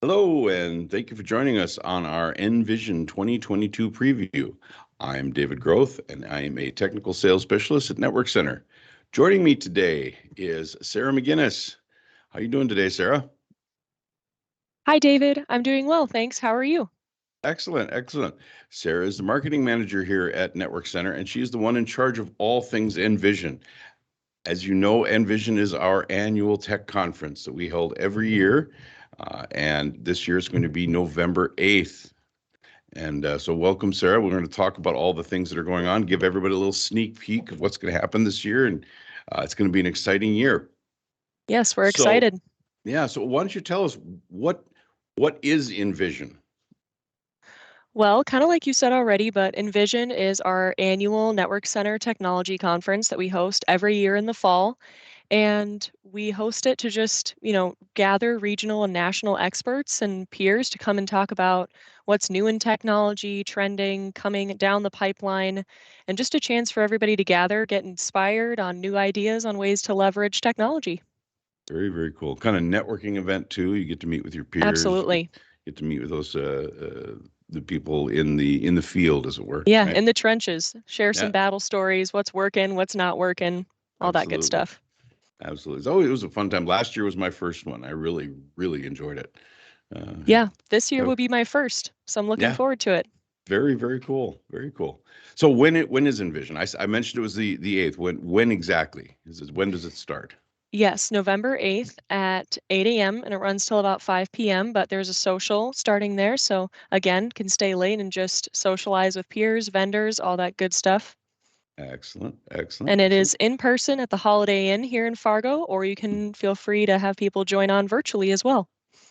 Hello, and thank you for joining us on our nVision 2022 preview. I'm David Groth, and I am a technical sales specialist at Network Center. Joining me today is Sarah McGinnis. How are you doing today, Sarah? Hi, David. I'm doing well, thanks. How are you? Excellent, excellent. Sarah is the marketing manager here at Network Center, and she's the one in charge of all things nVision. As you know, nVision is our annual tech conference that we hold every year, and this year is going to be November 8th. And so welcome, Sarah. We're going to talk about all the things that are going on, give everybody a little sneak peek of what's going to happen this year. And it's going to be an exciting year. Yes, we're So, excited. yeah, so why don't you tell us what is nVision? Well, kind of like you said already, but nVision is our annual Network Center Technology Conference that we host every year in the fall. And we host it to just, gather regional and national experts and peers to come and talk about what's new in technology, trending, coming down the pipeline, and just a chance for everybody to gather, get inspired on new ideas on ways to leverage technology. Very, very cool. Kind of networking event too. You get to meet with your peers. You Absolutely. get to meet with those the people in the field, as it were. Yeah, Right? in the trenches, share some Yeah, battle stories, what's working, what's not working, all that good absolutely. stuff. Absolutely. It was a fun time. Last year was my first one. I really, really enjoyed it. Uh, Yeah, this year I, will be my first, so I'm looking yeah, forward to it. very, very cool. Very cool. So when is Envision? I mentioned it was the 8th. When exactly? When does it start? Yes, November 8th at 8 a.m. and it runs till about 5 p.m., but there's a social starting there. So again, can stay late and just socialize with peers, vendors, all that good stuff. Excellent. Excellent. And it Excellent. is in person at the Holiday Inn here in Fargo, or you can feel free to have people join on virtually as well.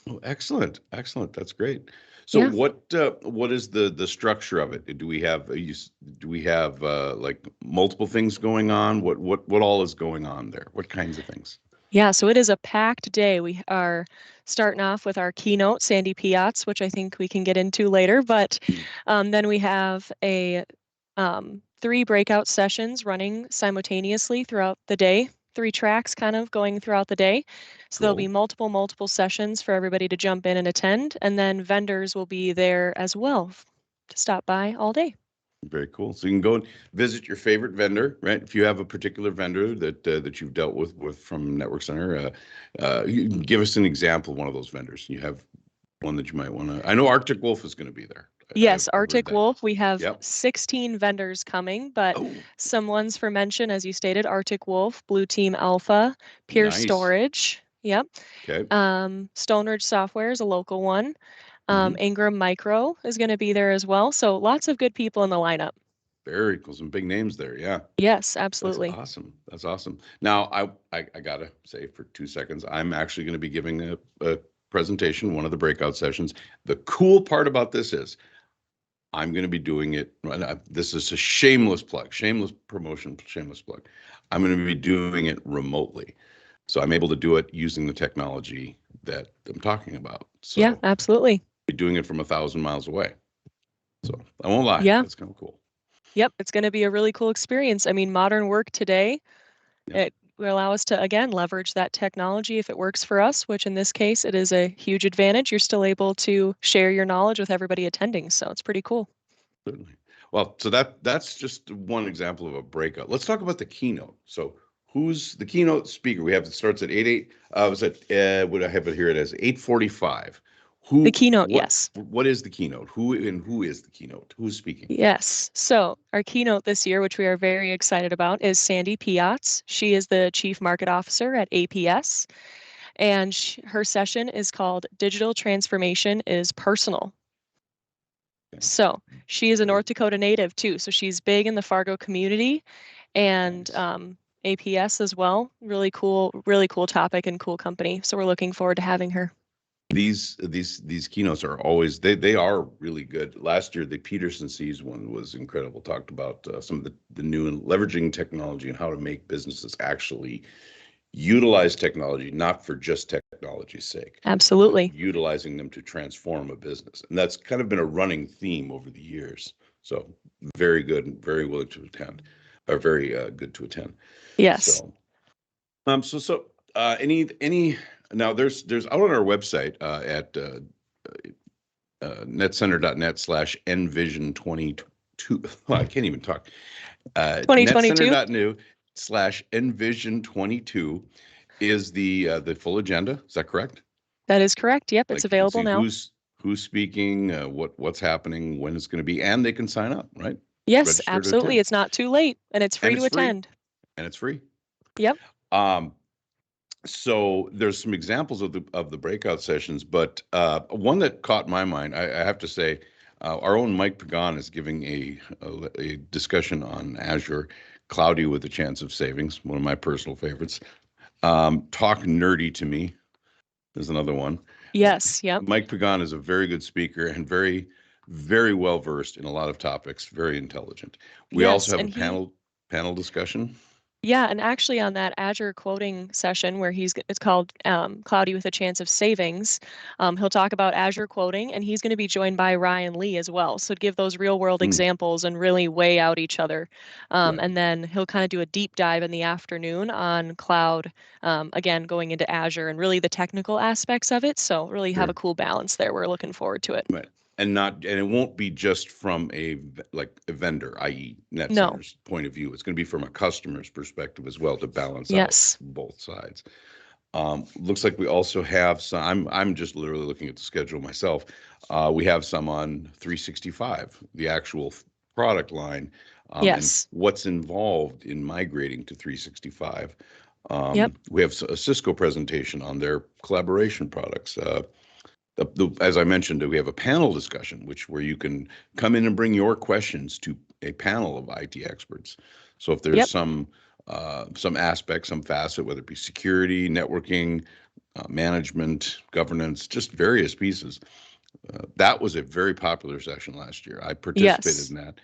Oh, excellent. Excellent. That's great. So Yeah. what is the structure of it? Do we have like multiple things going on? What all is going on there? What kinds of things? Yeah, so it is a packed day. We are starting off with our keynote, Sandy Piatz, which I think we can get into later. But Mm. then we have a three breakout sessions running simultaneously throughout the day, three tracks kind of going throughout the day. So there'll be Cool. multiple sessions for everybody to jump in and attend. And then vendors will be there as well to stop by all day. Very cool. So you can go and visit your favorite vendor, right? If you have a particular vendor that you've dealt with from Network Center, you can give us an example of one of those vendors. You have one that you might want to. I know Arctic Wolf is going to be there. Yes, I've heard Arctic that. Wolf. We have Yep. 16 vendors coming, but Oh, some ones for mention, as you stated, Arctic Wolf, Blue Team Alpha, Pure nice. Storage. Yep. Okay. Stone Ridge Software is a local one. Hmm. Ingram Micro is going to be there as well. So lots of good people in the lineup. Very cool. Some big names there. Yeah. Yes, That's absolutely. awesome. That's awesome. Now, I gotta say for 2 seconds, I'm actually going to be giving a presentation, one of the breakout sessions. The cool part about this is I'm going to be doing it. This is a shameless plug, shameless promotion, shameless plug. I'm going to be doing it remotely. So I'm able to do it using the technology that I'm talking about. Yeah, So absolutely. be doing it from 1,000 miles away. So I won't lie. Yeah. That's kind of cool. Yep. It's going to be a really cool experience. I mean, modern work today, Yep. it will allow us to, again, leverage that technology if it works for us, which in this case, it is a huge advantage. You're still able to share your knowledge with everybody attending. So it's pretty cool. Certainly. Well, so that's just one example of a breakout. Let's talk about the keynote. So who's the keynote speaker? We have it starts at 8. Was it would I have it here? It as 8:45. The Who keynote, yes. what is the keynote? Who is the keynote? Who's speaking? Yes. So our keynote this year, which we are very excited about, is Sandy Piatz. She is the Chief Market Officer at APS, and her session is called Digital Transformation is Personal. Okay. So she is a Very North Dakota native too. So she's big in the Fargo community and nice. APS as well. Really cool topic and cool company. So we're looking forward to having her. These keynotes are always they are really good. Last year the Peterson Seas one was incredible. Talked about some of the new and leveraging technology and how to make businesses actually utilize technology, not for just technology's sake, but Absolutely. utilizing them to transform a business. And that's kind of been a running theme over the years. So very good and very willing to attend, or very good to attend. Yes. So, any Now there's out on our website at netcenter.net/nvision 22. I can't even talk. 2022? netcenter.new/nvision 22 is the full agenda. Is that correct? That is correct. Yep, it's Like you can available see now. who's speaking, what's happening, when it's going to be, and they can sign up, right? Yes, Register to absolutely. attend, It's not too late and it's free and to it's free, attend. and it's free. Yep. Um, so there's some examples of the breakout sessions, but one that caught my mind, I have to say, our own Mike Pagan is giving a discussion on Azure, cloudy with a chance of savings, one of my personal favorites. Talk nerdy to me is another one. Yes. Yep. Mike Pagan is a very good speaker and very, very well versed in a lot of topics, very intelligent. We also Yes. have a And panel discussion. yeah, and actually on that Azure quoting session where it's called Cloudy with a Chance of Savings, he'll talk about Azure quoting, and he's going to be joined by Ryan Lee as well. So to give those real world Mm, examples and really weigh out each other. right, And then he'll kind of do a deep dive in the afternoon on cloud, again, going into Azure and really the technical aspects of it. So really have a sure. cool balance there. We're looking forward to it. Right. And it won't be just from like a vendor, i.e. No. NetCenter's point of view. It's going to be from a customer's perspective as well to balance out Yes. both sides. Looks like we also have some. I'm just literally looking at the schedule myself. We have some on 365, the actual product line, and Yes. what's involved in migrating to 365. Yep. We have a Cisco presentation on their collaboration products. As I mentioned, we have a panel discussion, where you can come in and bring your questions to a panel of IT experts. So if there's Yep. some aspect, some facet, whether it be security, networking, management, governance, just various pieces. That was a very popular session last year. I participated Yes. in that,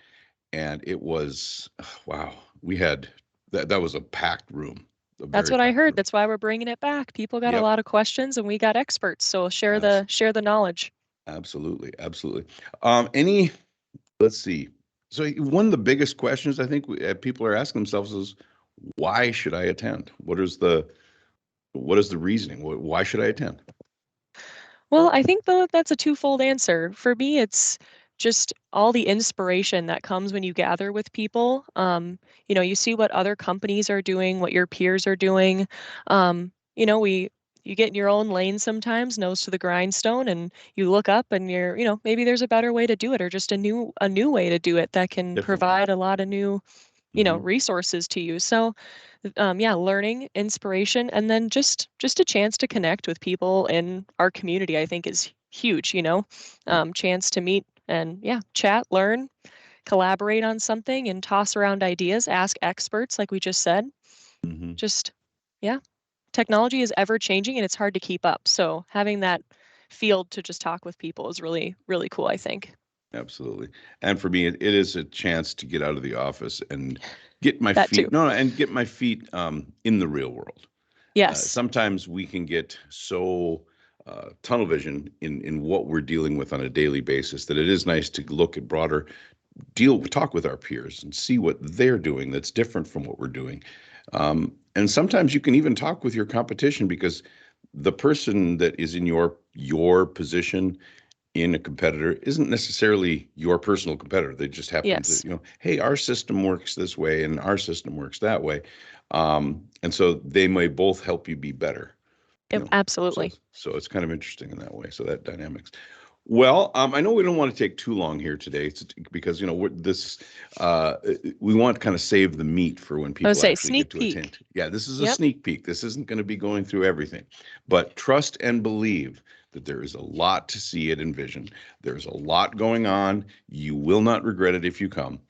and it was wow. We had that was a packed room, a That's very what I packed heard. room. That's why we're bringing it back. People got a Yep, lot of questions and we got experts. So abs- share the knowledge. absolutely, absolutely. Any Let's see. So one of the biggest questions I think people are asking themselves is, why should I attend? What is the reasoning? Why should I attend? Well, I think though that's a twofold answer. For me, it's just all the inspiration that comes when you gather with people. You see what other companies are doing, what your peers are doing. We you get in your own lane sometimes, nose to the grindstone, and you look up and maybe there's a better way to do it or just a new way to do it that can Definitely. provide a lot of new Hmm. resources to you. So yeah, learning, inspiration, and then just a chance to connect with people in our community, I think is huge, chance to meet and yeah, chat, learn, collaborate on something and toss around ideas, ask experts like we just said. Hmm. Just yeah, technology is ever changing and it's hard to keep up. So having that field to just talk with people is really, really cool, I think. Absolutely. And for me, it is a chance to get out of the office and get my That too. feet, no, and get my feet in the real world. Yes. Sometimes we can get so tunnel vision in what we're dealing with on a daily basis that it is nice to look at broader talk with our peers and see what they're doing that's different from what we're doing. And sometimes you can even talk with your competition because the person that is in your position in a competitor isn't necessarily your personal competitor. They just happen to, Yes. hey, our system works this way and our system works that way. And so they may both help you be better, you Yep, know. So absolutely. so it's kind of interesting in that way. So that dynamics. Well, I know we don't want to take too long here today because we want to kind of save the meat for when I would people say actually get sneak to attend. peek. Yeah, this is a Yep. sneak peek. This isn't going to be going through everything, but trust and believe that there is a lot to see at Envision. There's a lot going on. You will not regret it if you come.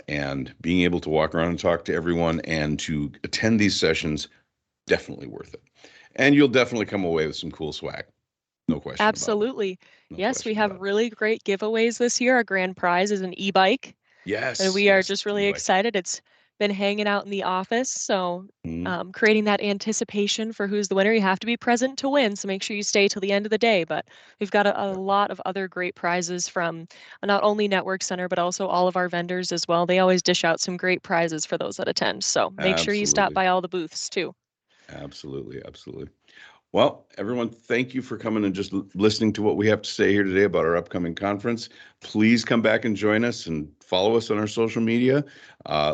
And being able to walk around and talk to everyone and to attend these sessions, definitely worth it. And you'll definitely come away with some cool swag. No question about it. Absolutely. No Yes, we question have about it. really great giveaways this year. Our grand prize is an e-bike, and Yes, we are yes, just really e-bike. excited. It's been hanging out in the office, so Mhm. creating that anticipation for who's the winner. You have to be present to win, so make sure you stay till the end of the day. But we've got a Yep. lot of other great prizes from not only Network Center, but also all of our vendors as well. They always dish out some great prizes for those that attend. So make sure you stop Absolutely. by all the booths too. Absolutely. Absolutely. Well, everyone, thank you for coming and just listening to what we have to say here today about our upcoming conference. Please come back and join us and follow us on our social media.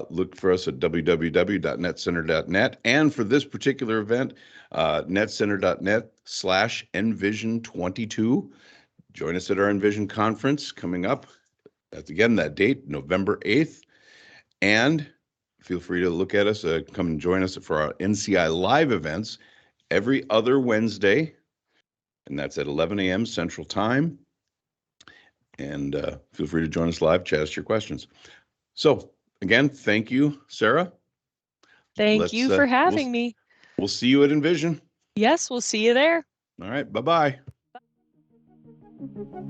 Look for us at www.netcenter.net. And for this particular event, netcenter.net/nvision22. Join us at our nVision conference coming up. That's again that date, November 8th. And feel free to look at us, come and join us for our NCI live events every other Wednesday, and that's at 11 a.m. Central Time. And feel free to join us live, chat us your questions. So again, thank you, Sarah. Thank you for We'll having me. see you at nVision. Yes, we'll see you there. All right, bye-bye.